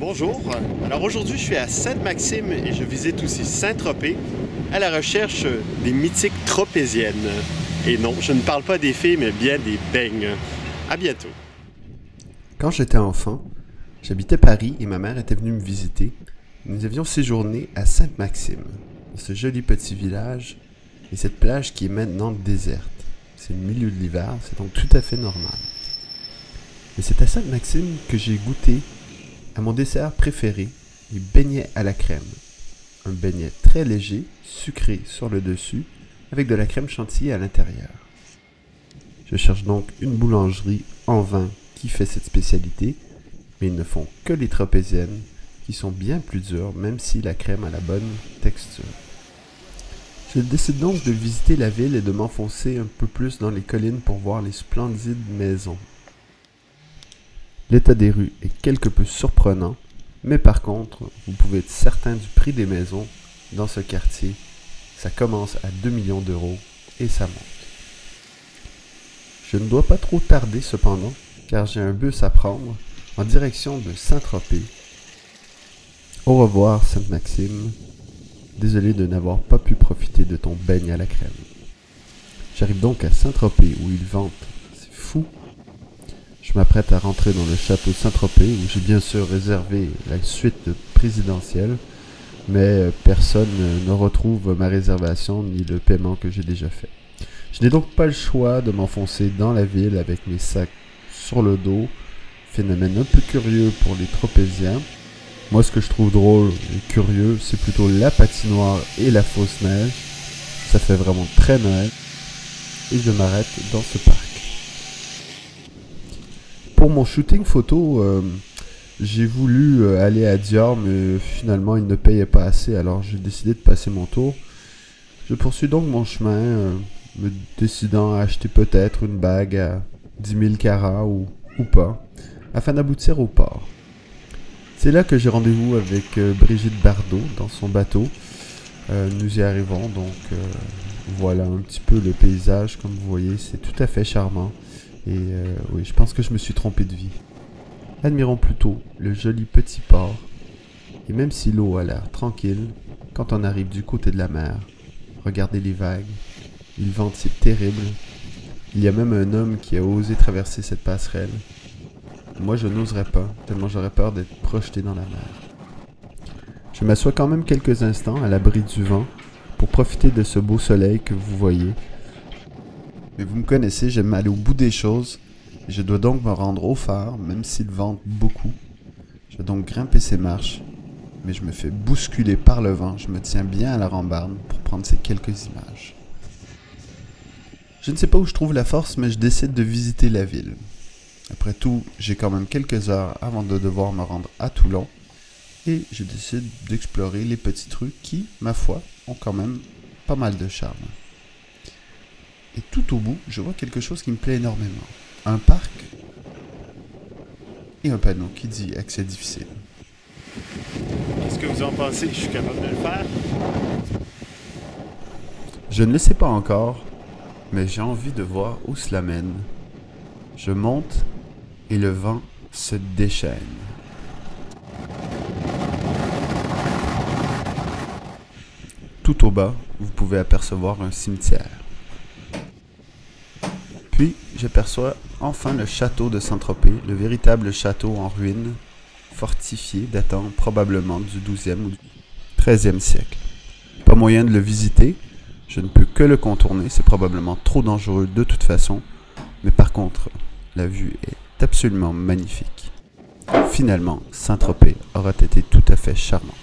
Bonjour, alors aujourd'hui je suis à Sainte-Maxime et je visite aussi Saint-Tropez à la recherche des mythiques tropéziennes. Et non, je ne parle pas des filles mais bien des beignes. À bientôt. Quand j'étais enfant, j'habitais Paris et ma mère était venue me visiter. Nous avions séjourné à Sainte-Maxime, dans ce joli petit village et cette plage qui est maintenant déserte. C'est le milieu de l'hiver, c'est donc tout à fait normal. Mais c'est à Sainte-Maxime que j'ai goûté à mon dessert préféré, les beignets à la crème. Un beignet très léger, sucré sur le dessus, avec de la crème chantilly à l'intérieur. Je cherche donc une boulangerie en vin qui fait cette spécialité, mais ils ne font que les tropéziennes, qui sont bien plus dures, même si la crème a la bonne texture. Je décide donc de visiter la ville et de m'enfoncer un peu plus dans les collines pour voir les splendides maisons. L'état des rues est quelque peu surprenant, mais par contre, vous pouvez être certain du prix des maisons dans ce quartier. Ça commence à 2 millions d'euros et ça monte. Je ne dois pas trop tarder cependant, car j'ai un bus à prendre en direction de Saint-Tropez. Au revoir Sainte-Maxime, désolé de n'avoir pas pu profiter de ton beigne à la crème. J'arrive donc à Saint-Tropez où ils vantent, c'est fou. Je m'apprête à rentrer dans le château Saint-Tropez où j'ai bien sûr réservé la suite présidentielle, mais personne ne retrouve ma réservation ni le paiement que j'ai déjà fait. Je n'ai donc pas le choix de m'enfoncer dans la ville avec mes sacs sur le dos, phénomène un peu curieux pour les tropéziens. Moi, ce que je trouve drôle et curieux, c'est plutôt la patinoire et la fausse neige. Ça fait vraiment très Noël. Et je m'arrête dans ce parc. Pour mon shooting photo, j'ai voulu aller à Dior, mais finalement, il ne payait pas assez, alors j'ai décidé de passer mon tour. Je poursuis donc mon chemin, me décidant à acheter peut-être une bague à 10 000 carats ou pas, afin d'aboutir au port. C'est là que j'ai rendez-vous avec Brigitte Bardot dans son bateau. Nous y arrivons, donc voilà un petit peu le paysage, comme vous voyez, c'est tout à fait charmant. Et oui, je pense que je me suis trompé de vie. Admirons plutôt le joli petit port. Et même si l'eau a l'air tranquille, quand on arrive du côté de la mer, regardez les vagues. Il vente, c'est terrible. Il y a même un homme qui a osé traverser cette passerelle. Moi, je n'oserais pas, tellement j'aurais peur d'être projeté dans la mer. Je m'assois quand même quelques instants à l'abri du vent pour profiter de ce beau soleil que vous voyez. Mais vous me connaissez, j'aime aller au bout des choses. Je dois donc me rendre au phare, même s'il vente beaucoup. Je vais donc grimper ces marches, mais je me fais bousculer par le vent. Je me tiens bien à la rambarde pour prendre ces quelques images. Je ne sais pas où je trouve la force, mais je décide de visiter la ville. Après tout, j'ai quand même quelques heures avant de devoir me rendre à Toulon, et je décide d'explorer les petites rues qui, ma foi, ont quand même pas mal de charme. Et tout au bout, je vois quelque chose qui me plaît énormément. Un parc et un panneau qui dit « Accès difficile ». Qu'est-ce que vous en pensez? Je suis capable de le faire? Je ne le sais pas encore, mais j'ai envie de voir où cela mène. Je monte et le vent se déchaîne. Tout au bas, vous pouvez apercevoir un cimetière. Puis, j'aperçois enfin le château de Saint-Tropez, le véritable château en ruine, fortifié, datant probablement du XIIe ou du XIIIe siècle. Pas moyen de le visiter, je ne peux que le contourner, c'est probablement trop dangereux de toute façon, mais par contre, la vue est absolument magnifique. Finalement, Saint-Tropez aura été tout à fait charmant.